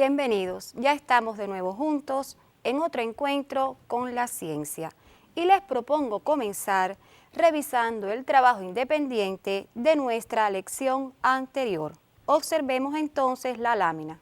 Bienvenidos, ya estamos de nuevo juntos en otro encuentro con la ciencia y les propongo comenzar revisando el trabajo independiente de nuestra lección anterior. Observemos entonces la lámina.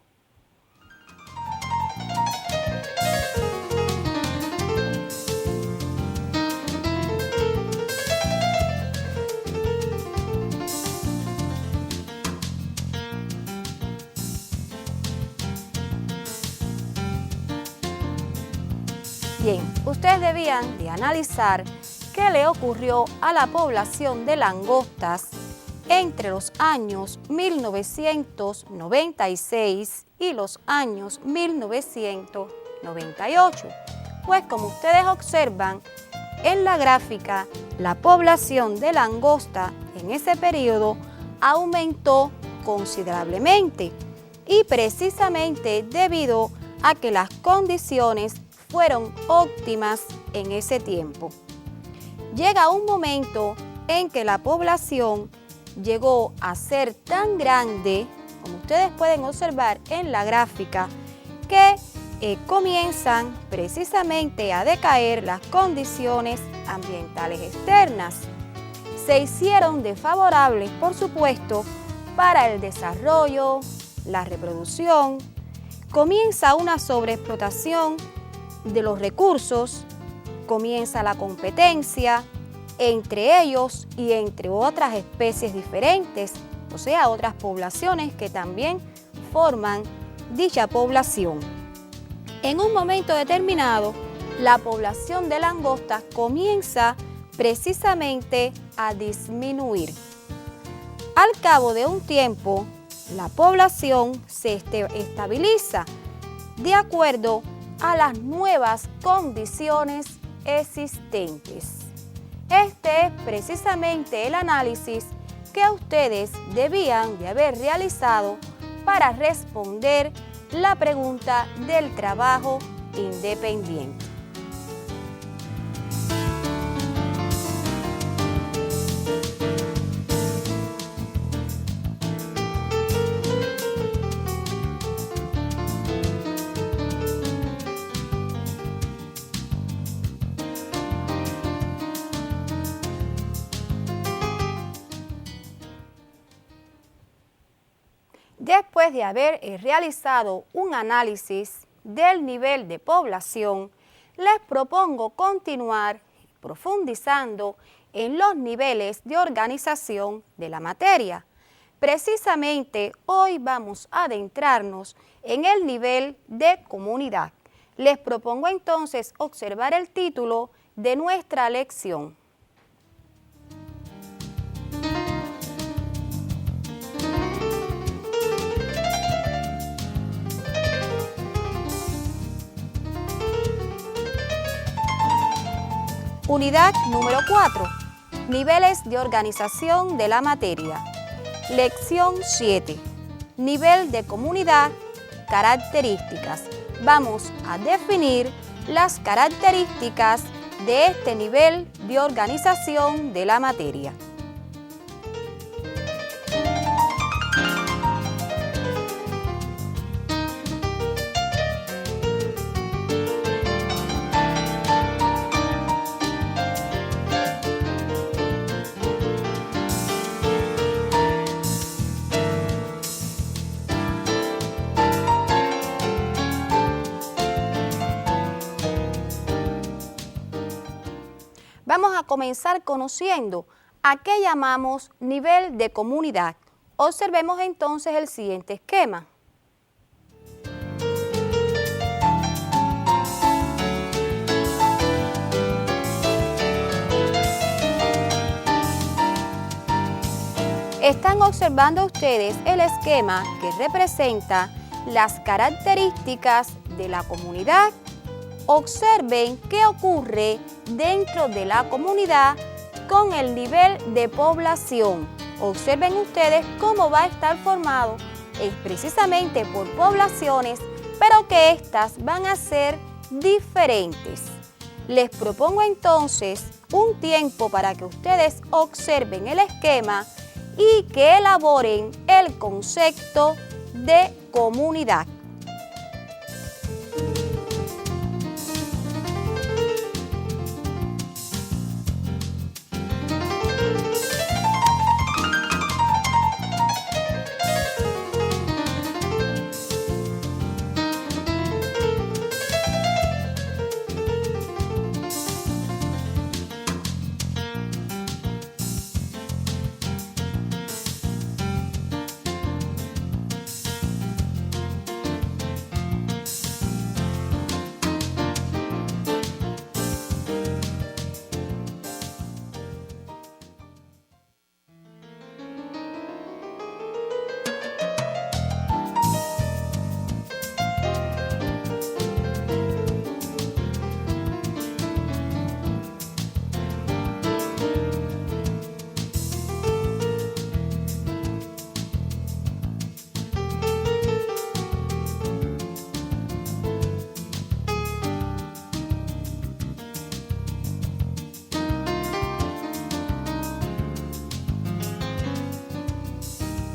Bien, ustedes debían de analizar qué le ocurrió a la población de langostas entre los años 1996 y los años 1998. Pues como ustedes observan en la gráfica, la población de langosta en ese periodo aumentó considerablemente y precisamente debido a que las condiciones fueron óptimas en ese tiempo. Llega un momento en que la población llegó a ser tan grande, como ustedes pueden observar en la gráfica, que comienzan precisamente a decaer las condiciones ambientales externas. Se hicieron desfavorables, por supuesto, para el desarrollo, la reproducción. Comienza una sobreexplotación de los recursos, comienza la competencia entre ellos y entre otras especies diferentes, o sea, otras poblaciones que también forman dicha población. En un momento determinado, la población de langostas comienza precisamente a disminuir. Al cabo de un tiempo, la población se estabiliza de acuerdo a las nuevas condiciones existentes. Este es precisamente el análisis que ustedes debían de haber realizado para responder la pregunta del trabajo independiente. Después de haber realizado un análisis del nivel de población, les propongo continuar profundizando en los niveles de organización de la materia. Precisamente hoy vamos a adentrarnos en el nivel de comunidad. Les propongo entonces observar el título de nuestra lección. Unidad número 4. Niveles de organización de la materia. Lección 7. Nivel de comunidad, características. Vamos a definir las características de este nivel de organización de la materia. Vamos a comenzar conociendo a qué llamamos nivel de comunidad. Observemos entonces el siguiente esquema. Están observando ustedes el esquema que representa las características de la comunidad. Observen qué ocurre dentro de la comunidad con el nivel de población. Observen ustedes cómo va a estar formado precisamente por poblaciones, pero que éstas van a ser diferentes. Les propongo entonces un tiempo para que ustedes observen el esquema y que elaboren el concepto de comunidad.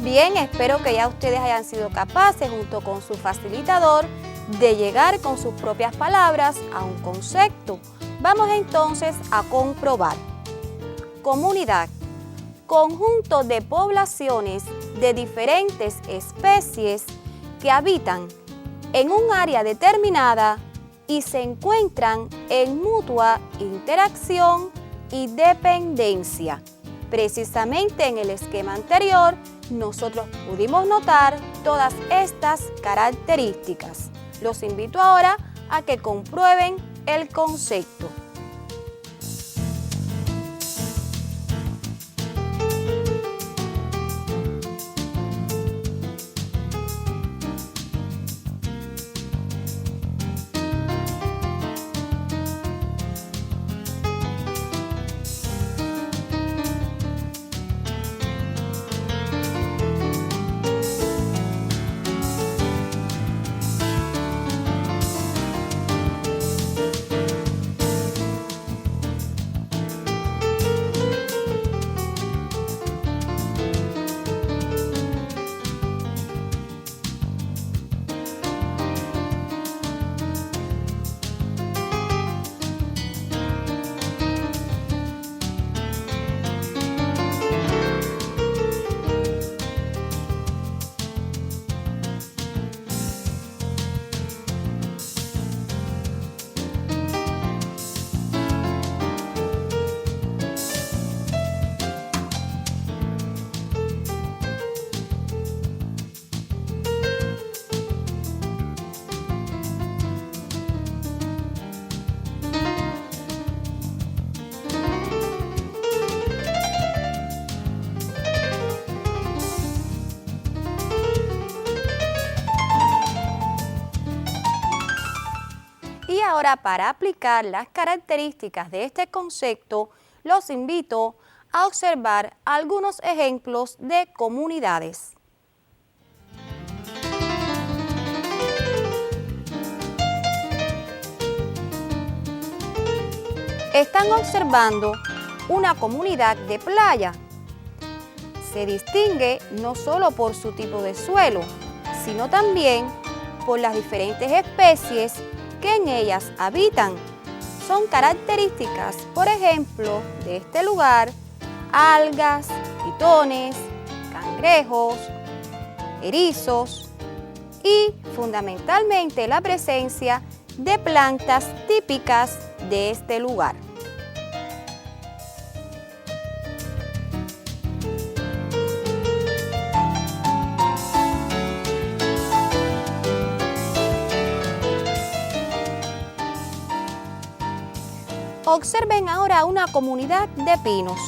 Bien, espero que ya ustedes hayan sido capaces, junto con su facilitador, de llegar con sus propias palabras a un concepto. Vamos entonces a comprobar. Comunidad: conjunto de poblaciones de diferentes especies que habitan en un área determinada y se encuentran en mutua interacción y dependencia. Precisamente en el esquema anterior, nosotros pudimos notar todas estas características. Los invito ahora a que comprueben el concepto. Y ahora, para aplicar las características de este concepto, los invito a observar algunos ejemplos de comunidades. Están observando una comunidad de playa. Se distingue no solo por su tipo de suelo, sino también por las diferentes especies que en ellas habitan. Son características, por ejemplo, de este lugar: algas, pitones, cangrejos, erizos y fundamentalmente la presencia de plantas típicas de este lugar. Observen ahora una comunidad de pinos.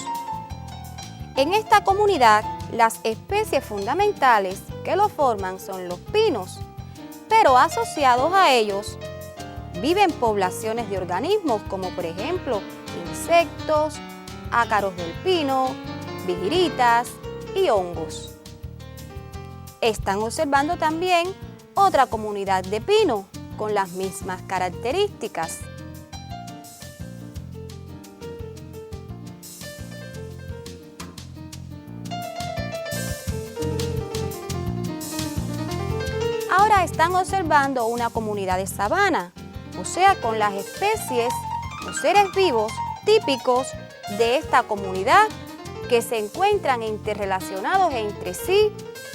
En esta comunidad, las especies fundamentales que lo forman son los pinos, pero asociados a ellos viven poblaciones de organismos como por ejemplo insectos, ácaros del pino, vigiritas y hongos. Están observando también otra comunidad de pino con las mismas características. Ahora están observando una comunidad de sabana, o sea, con las especies o seres vivos típicos de esta comunidad que se encuentran interrelacionados entre sí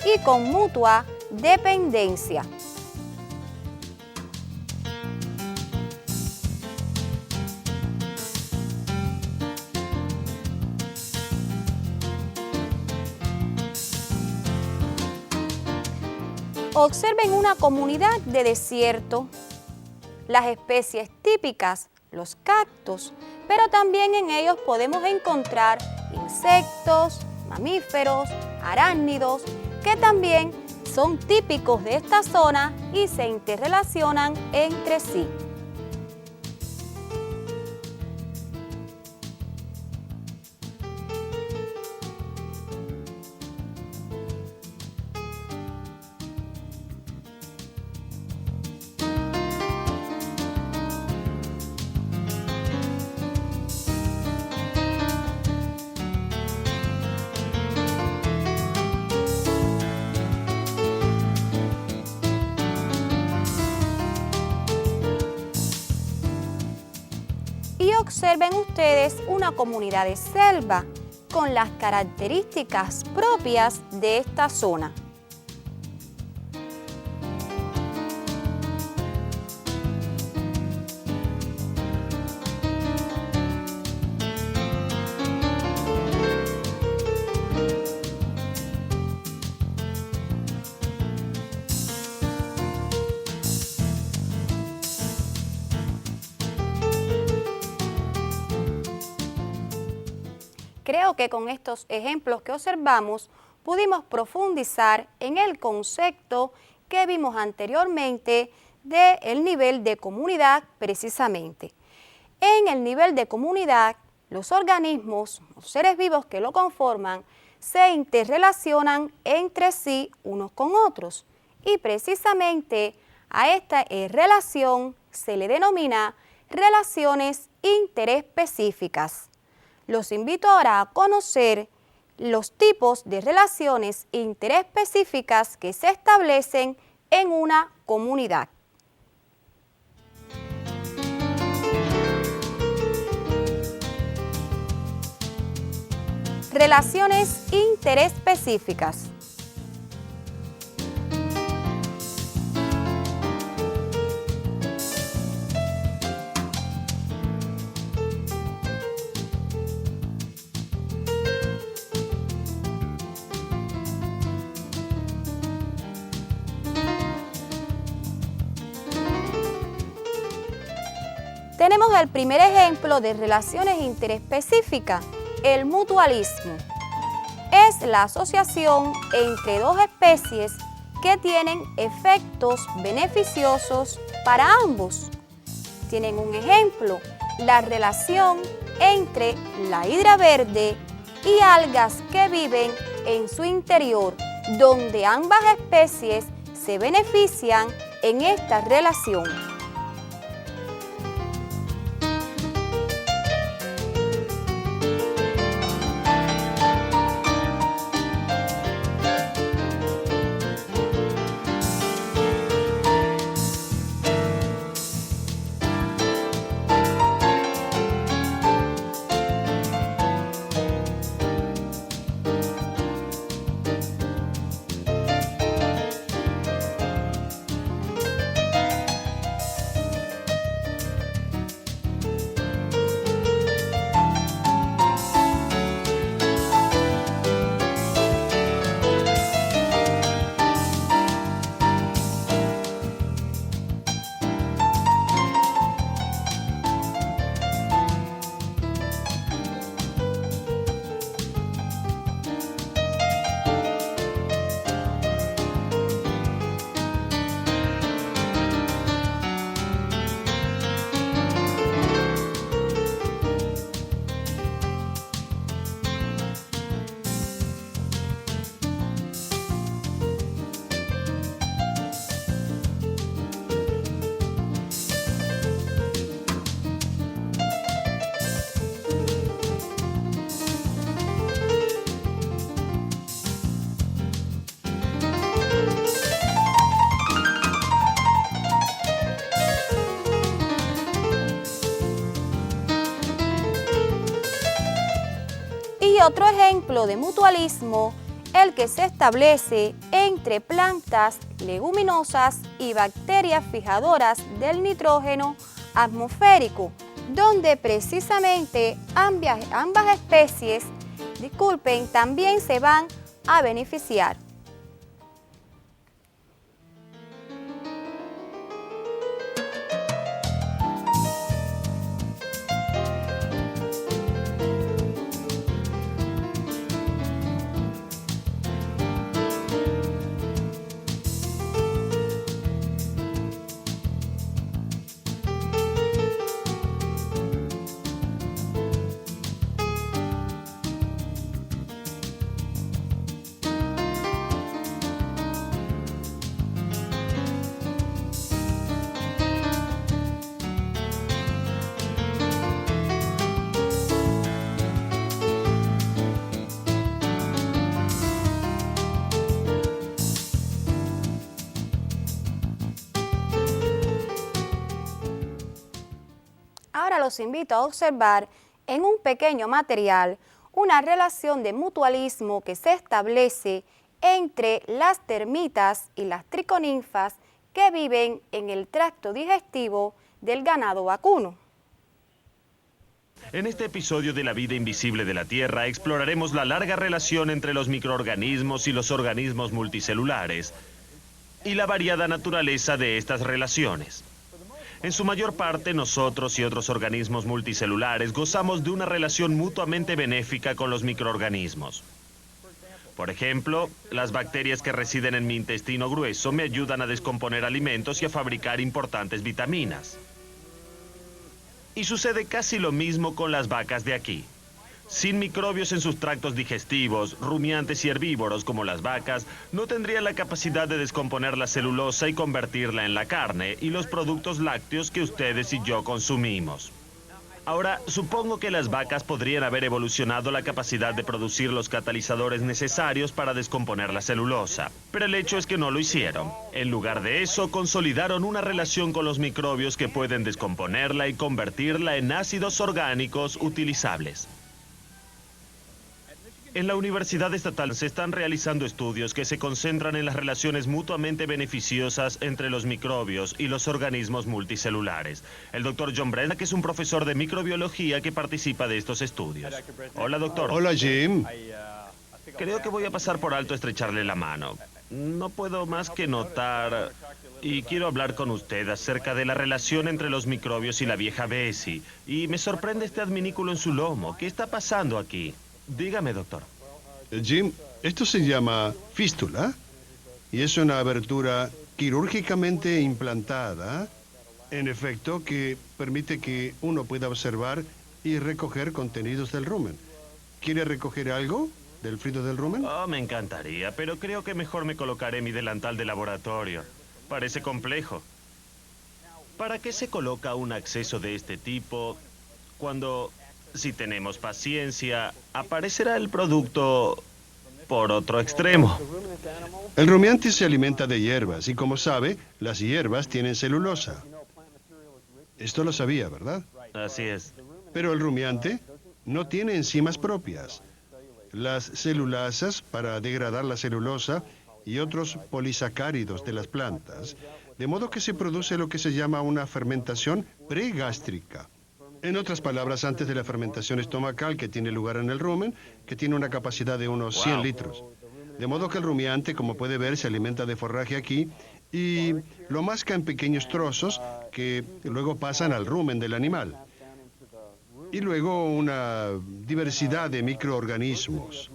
y con mutua dependencia. Observen una comunidad de desierto, las especies típicas, los cactus, pero también en ellos podemos encontrar insectos, mamíferos, arácnidos, que también son típicos de esta zona y se interrelacionan entre sí. observen ustedes una comunidad de selva con las características propias de esta zona. Creo que con estos ejemplos que observamos pudimos profundizar en el concepto que vimos anteriormente del nivel de comunidad precisamente. En el nivel de comunidad, los organismos, los seres vivos que lo conforman, se interrelacionan entre sí unos con otros y precisamente a esta relación se le denomina relaciones interespecíficas. Los invito ahora a conocer los tipos de relaciones interespecíficas que se establecen en una comunidad. Relaciones interespecíficas. Tenemos el primer ejemplo de relaciones interespecíficas, el mutualismo. Es la asociación entre dos especies que tienen efectos beneficiosos para ambos. Tienen un ejemplo, la relación entre la hidra verde y algas que viven en su interior, donde ambas especies se benefician en esta relación. Y otro ejemplo de mutualismo, el que se establece entre plantas leguminosas y bacterias fijadoras del nitrógeno atmosférico, donde precisamente ambas especies, también se van a beneficiar. los invito a observar en un pequeño material una relación de mutualismo que se establece entre las termitas y las triconinfas que viven en el tracto digestivo del ganado vacuno. En este episodio de La vida invisible de la Tierra exploraremos la larga relación entre los microorganismos y los organismos multicelulares y la variada naturaleza de estas relaciones. En su mayor parte, nosotros y otros organismos multicelulares gozamos de una relación mutuamente benéfica con los microorganismos. Por ejemplo, las bacterias que residen en mi intestino grueso me ayudan a descomponer alimentos y a fabricar importantes vitaminas. Y sucede casi lo mismo con las vacas de aquí. Sin microbios en sus tractos digestivos, rumiantes y herbívoros como las vacas, no tendrían la capacidad de descomponer la celulosa y convertirla en la carne y los productos lácteos que ustedes y yo consumimos. Ahora, supongo que las vacas podrían haber evolucionado la capacidad de producir los catalizadores necesarios para descomponer la celulosa, pero el hecho es que no lo hicieron. En lugar de eso, consolidaron una relación con los microbios que pueden descomponerla y convertirla en ácidos orgánicos utilizables. En la Universidad Estatal se están realizando estudios que se concentran en las relaciones mutuamente beneficiosas entre los microbios y los organismos multicelulares. El doctor John Brennan, que es un profesor de microbiología que participa de estos estudios. Hola, doctor. Hola, Jim. Creo que voy a pasar por alto estrecharle la mano. No puedo más que notar, y quiero hablar con usted acerca de la relación entre los microbios y la vieja Bessie. Y me sorprende este adminículo en su lomo. ¿Qué está pasando aquí? Dígame, doctor. Jim, esto se llama fístula y es una abertura quirúrgicamente implantada, en efecto, que permite que uno pueda observar y recoger contenidos del rumen. ¿Quiere recoger algo del fluido del rumen? Oh, me encantaría, pero creo que mejor me colocaré mi delantal de laboratorio. Parece complejo. ¿Para qué se coloca un acceso de este tipo cuando, si tenemos paciencia, aparecerá el producto por otro extremo? El rumiante se alimenta de hierbas y, como sabe, las hierbas tienen celulosa. Esto lo sabía, ¿verdad? Así es. Pero el rumiante no tiene enzimas propias. Las celulasas, para degradar la celulosa y otros polisacáridos de las plantas, de modo que se produce lo que se llama una fermentación pregástrica. En otras palabras, antes de la fermentación estomacal que tiene lugar en el rumen, que tiene una capacidad de unos 100 litros. De modo que el rumiante, como puede ver, se alimenta de forraje aquí y lo masca en pequeños trozos que luego pasan al rumen del animal. Y luego una diversidad de microorganismos.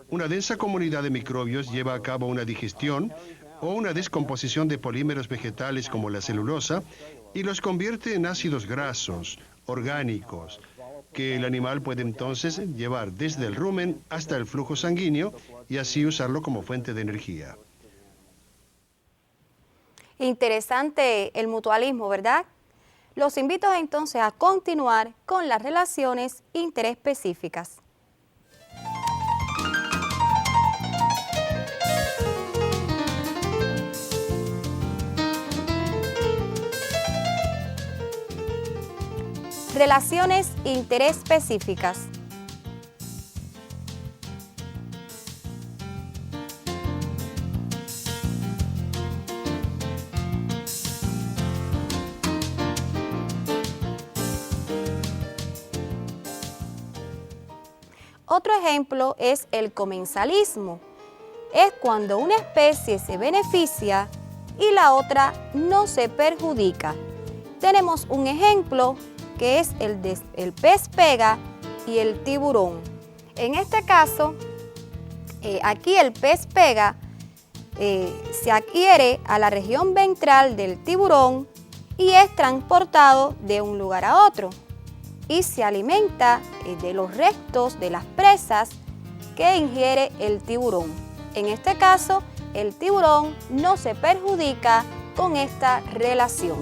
Una densa comunidad de microbios lleva a cabo una digestión o una descomposición de polímeros vegetales como la celulosa y los convierte en ácidos grasos, orgánicos, que el animal puede entonces llevar desde el rumen hasta el flujo sanguíneo y así usarlo como fuente de energía. Interesante el mutualismo, ¿verdad? Los invito entonces a continuar con las relaciones interespecíficas. Relaciones interespecíficas. Otro ejemplo es el comensalismo. Es cuando una especie se beneficia y la otra no se perjudica. Tenemos un ejemplo que es el pez pega y el tiburón. En este caso, aquí el pez pega se adhiere a la región ventral del tiburón y es transportado de un lugar a otro y se alimenta de los restos de las presas que ingiere el tiburón. En este caso, el tiburón no se perjudica con esta relación.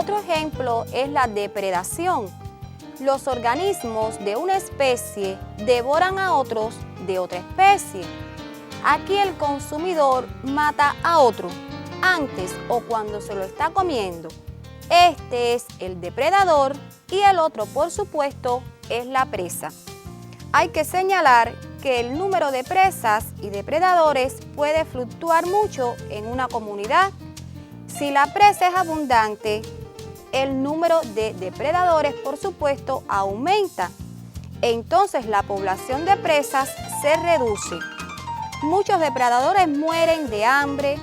Otro ejemplo es la depredación. Los organismos de una especie devoran a otros de otra especie. Aquí el consumidor mata a otro antes o cuando se lo está comiendo. Este es el depredador y el otro, por supuesto, es la presa. Hay que señalar que el número de presas y depredadores puede fluctuar mucho en una comunidad. Si la presa es abundante, el número de depredadores, por supuesto, aumenta. Entonces la población de presas se reduce. Muchos depredadores mueren de hambre.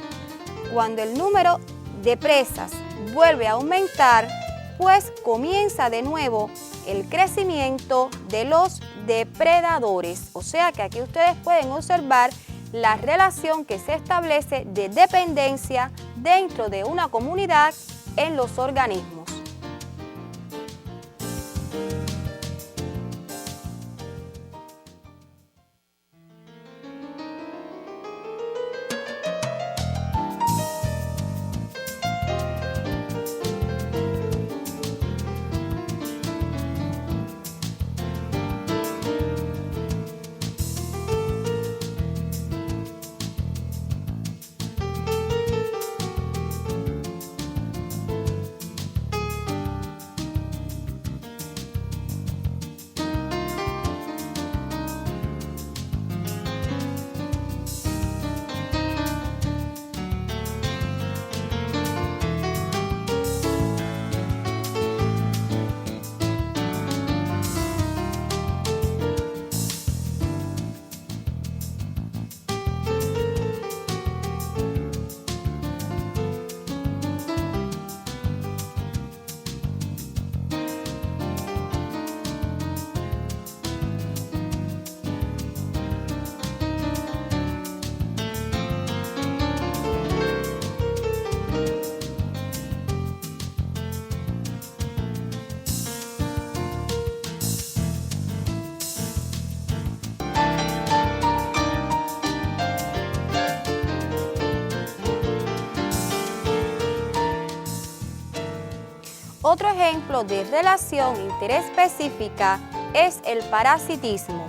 Cuando el número de presas vuelve a aumentar, pues comienza de nuevo el crecimiento de los depredadores. O sea que aquí ustedes pueden observar la relación que se establece de dependencia dentro de una comunidad en los organismos. Otro ejemplo de relación interespecífica es el parasitismo.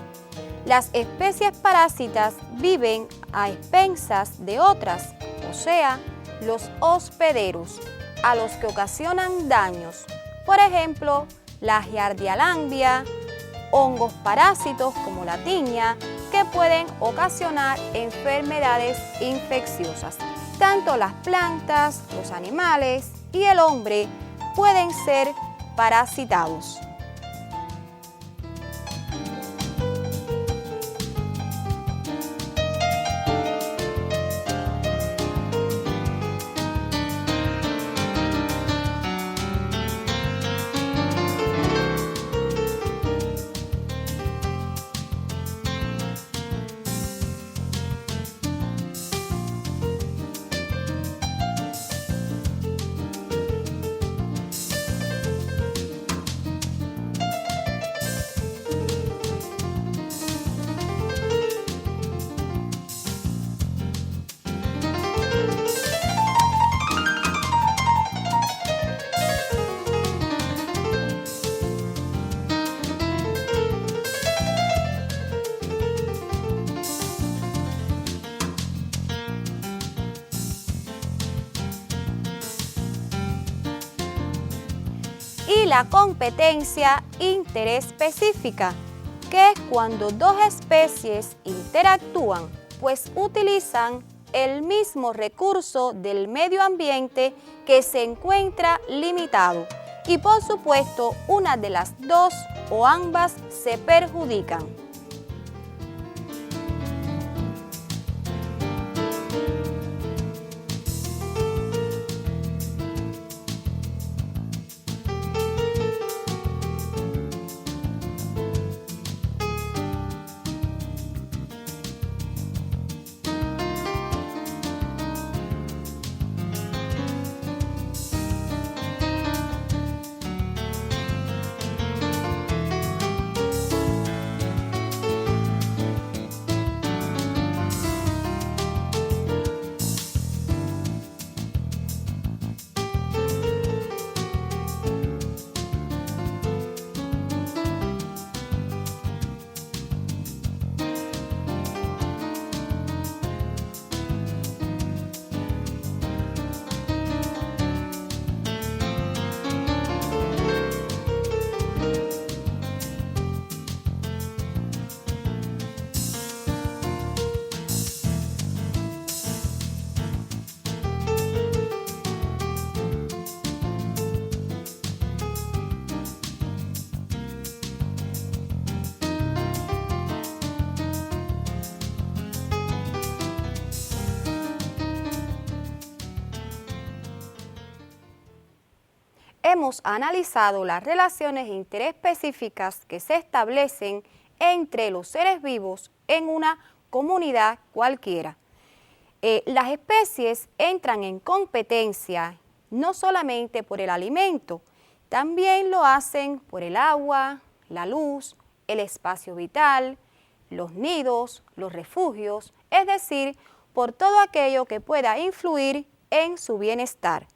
Las especies parásitas viven a expensas de otras, o sea, los hospederos, a los que ocasionan daños. Por ejemplo, la giardialambia, hongos parásitos como la tiña, que pueden ocasionar enfermedades infecciosas. Tanto las plantas, los animales y el hombre pueden ser parasitados. Y la competencia interespecífica, que es cuando dos especies interactúan, pues utilizan el mismo recurso del medio ambiente que se encuentra limitado y por supuesto una de las dos o ambas se perjudican. hemos analizado las relaciones interespecíficas que se establecen entre los seres vivos en una comunidad cualquiera. Las especies entran en competencia no solamente por el alimento, también lo hacen por el agua, la luz, el espacio vital, los nidos, los refugios, es decir, por todo aquello que pueda influir en su bienestar.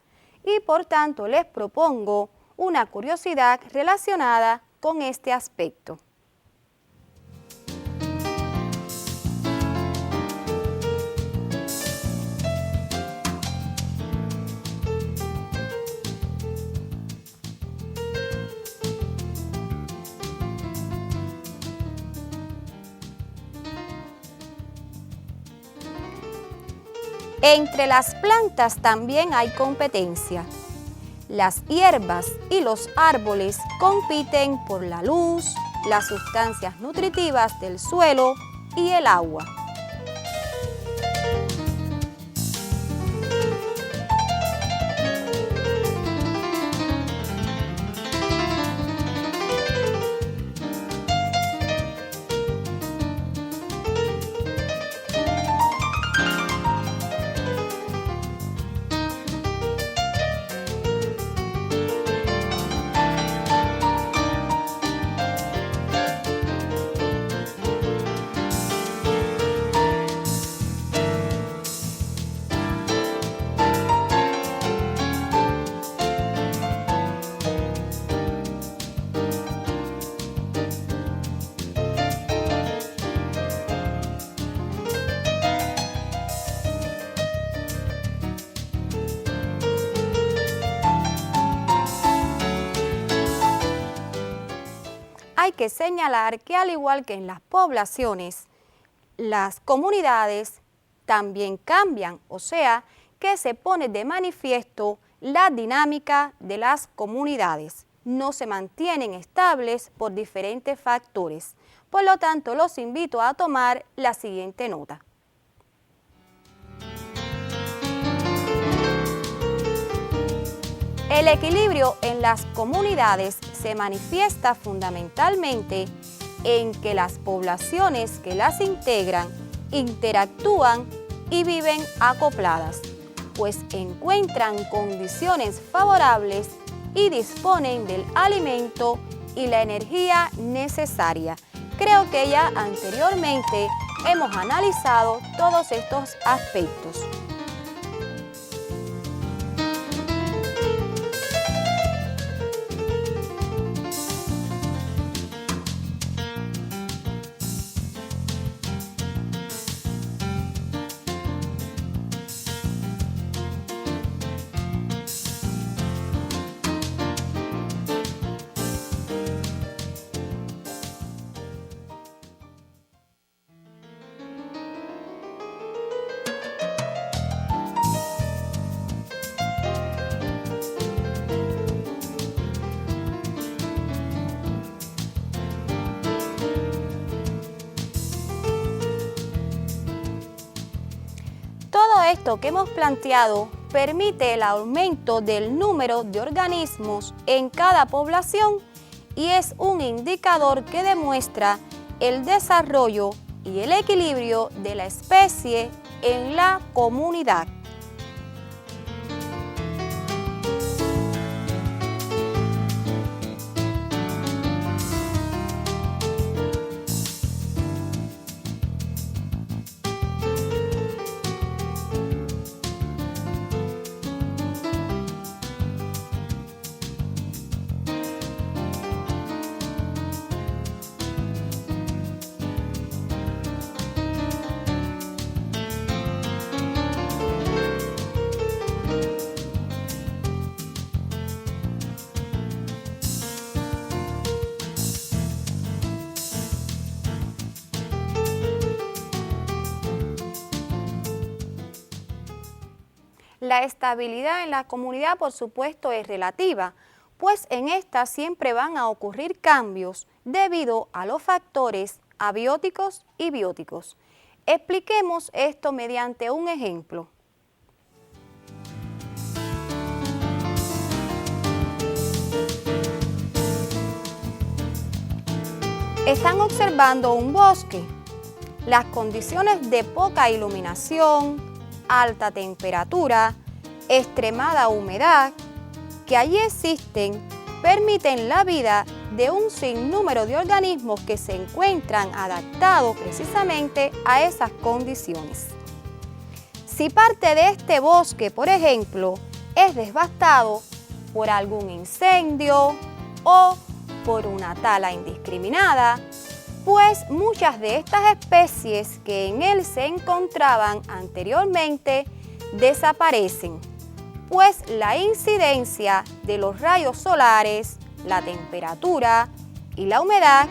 Y por tanto les propongo una curiosidad relacionada con este aspecto. Entre las plantas también hay competencia. Las hierbas y los árboles compiten por la luz, las sustancias nutritivas del suelo y el agua. Hay que señalar que al igual que en las poblaciones, las comunidades también cambian, o sea, que se pone de manifiesto la dinámica de las comunidades. No se mantienen estables por diferentes factores. Por lo tanto, los invito a tomar la siguiente nota. El equilibrio en las comunidades se manifiesta fundamentalmente en que las poblaciones que las integran interactúan y viven acopladas, pues encuentran condiciones favorables y disponen del alimento y la energía necesaria. Creo que ya anteriormente hemos analizado todos estos aspectos. Todo esto que hemos planteado permite el aumento del número de organismos en cada población y es un indicador que demuestra el desarrollo y el equilibrio de la especie en la comunidad. La estabilidad en la comunidad, por supuesto, es relativa, pues en esta siempre van a ocurrir cambios debido a los factores abióticos y bióticos. Expliquemos esto mediante un ejemplo. Están observando un bosque. Las condiciones de poca iluminación, alta temperatura, extremada humedad que allí existen permiten la vida de un sinnúmero de organismos que se encuentran adaptados precisamente a esas condiciones. Si parte de este bosque, por ejemplo, es devastado por algún incendio o por una tala indiscriminada, pues muchas de estas especies que en él se encontraban anteriormente desaparecen, pues la incidencia de los rayos solares, la temperatura y la humedad,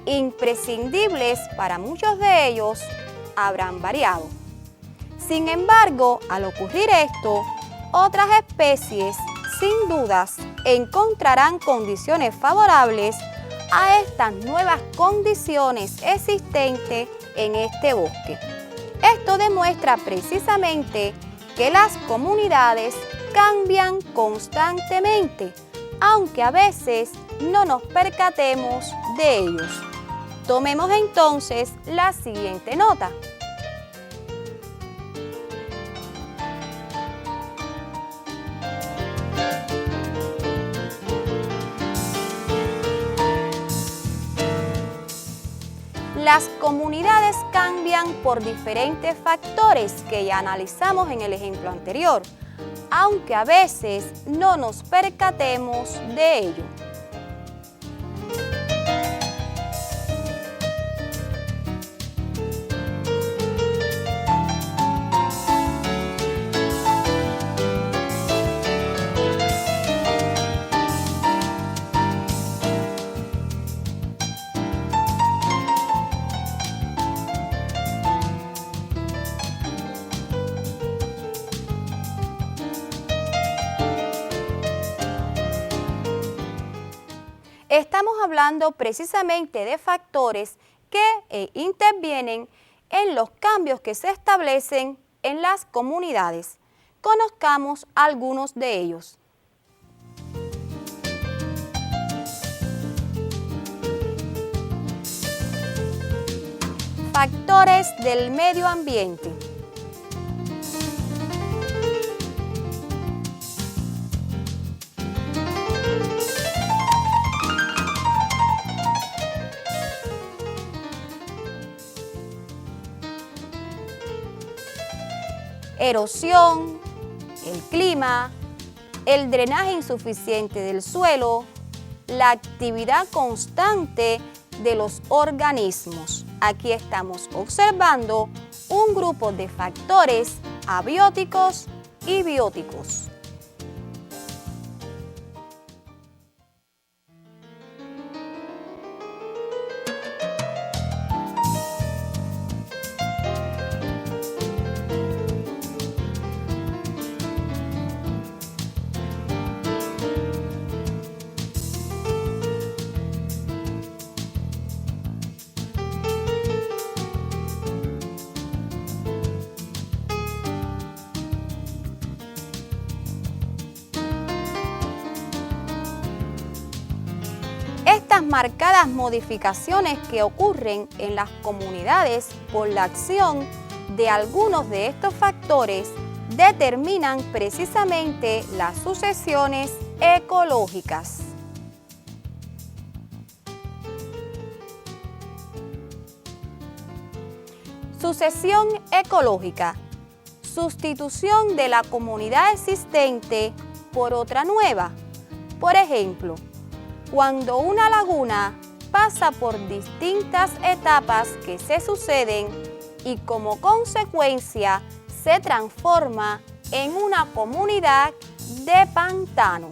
imprescindibles para muchos de ellos, habrán variado. Sin embargo, al ocurrir esto, otras especies, sin dudas, encontrarán condiciones favorables a estas nuevas condiciones existentes en este bosque. Esto demuestra precisamente que las comunidades cambian constantemente, aunque a veces no nos percatemos de ellos. Tomemos entonces la siguiente nota. Las comunidades cambian por diferentes factores que ya analizamos en el ejemplo anterior, aunque a veces no nos percatemos de ello. Estamos hablando precisamente de factores que intervienen en los cambios que se establecen en las comunidades. Conozcamos algunos de ellos. Factores del medio ambiente. Erosión, el clima, el drenaje insuficiente del suelo, la actividad constante de los organismos. Aquí estamos observando un grupo de factores abióticos y bióticos. Estas marcadas modificaciones que ocurren en las comunidades por la acción de algunos de estos factores determinan precisamente las sucesiones ecológicas. Sucesión ecológica: sustitución de la comunidad existente por otra nueva. Por ejemplo, cuando una laguna pasa por distintas etapas que se suceden y como consecuencia se transforma en una comunidad de pantano.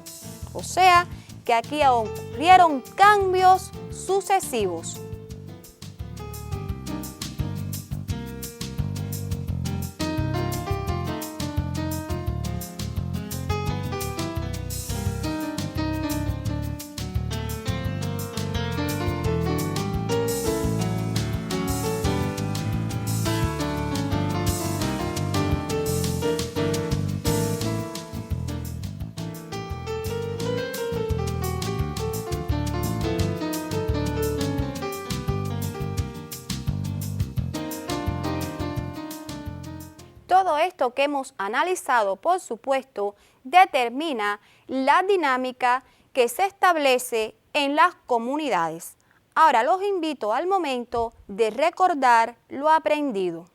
O sea, que aquí ocurrieron cambios sucesivos. todo esto que hemos analizado, por supuesto, determina la dinámica que se establece en las comunidades. Ahora los invito al momento de recordar lo aprendido.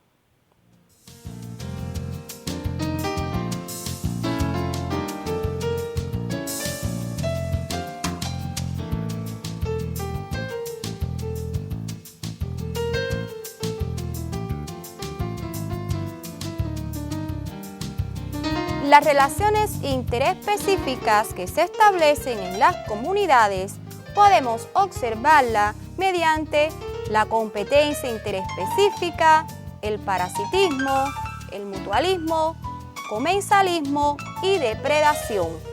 Las relaciones interespecíficas que se establecen en las comunidades podemos observarla mediante la competencia interespecífica, el parasitismo, el mutualismo, comensalismo y depredación.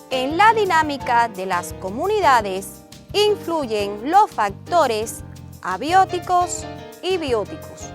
En la dinámica de las comunidades influyen los factores abióticos y bióticos.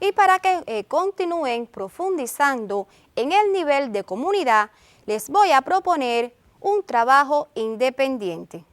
Y para que continúen profundizando en el nivel de comunidad, les voy a proponer un trabajo independiente.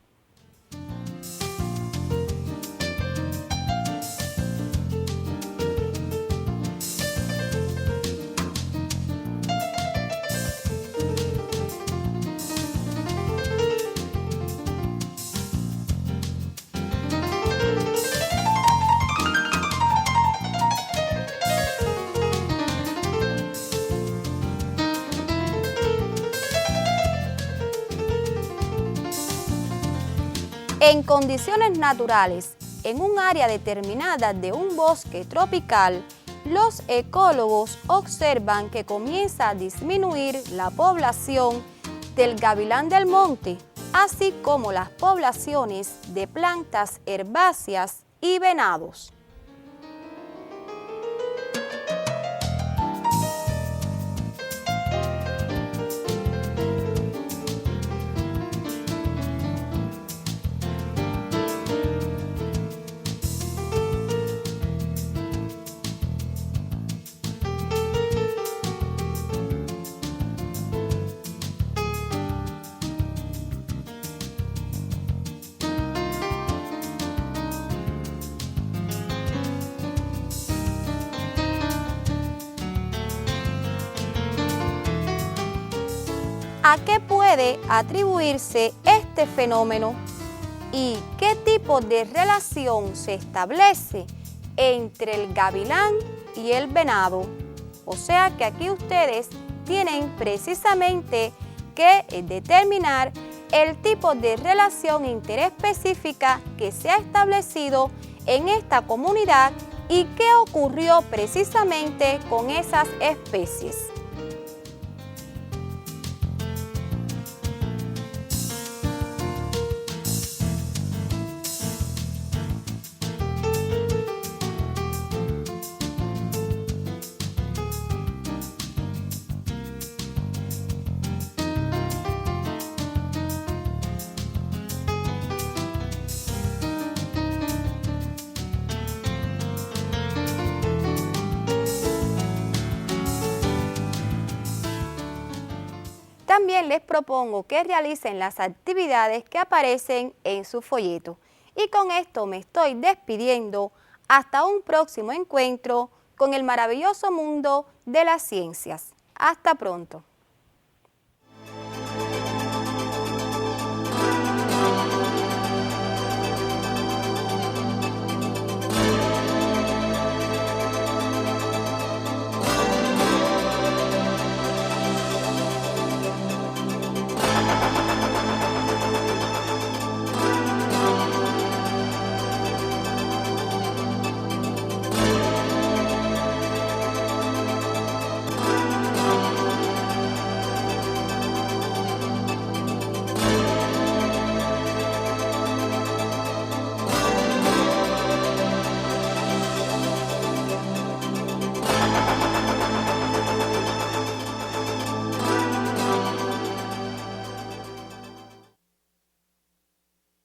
En condiciones naturales, en un área determinada de un bosque tropical, los ecólogos observan que comienza a disminuir la población del gavilán del monte, así como las poblaciones de plantas herbáceas y venados. ¿A qué puede atribuirse este fenómeno? ¿Y qué tipo de relación se establece entre el gavilán y el venado? O sea que aquí ustedes tienen precisamente que determinar el tipo de relación interespecífica que se ha establecido en esta comunidad y qué ocurrió precisamente con esas especies. También les propongo que realicen las actividades que aparecen en su folleto. Y con esto me estoy despidiendo hasta un próximo encuentro con el maravilloso mundo de las ciencias. Hasta pronto.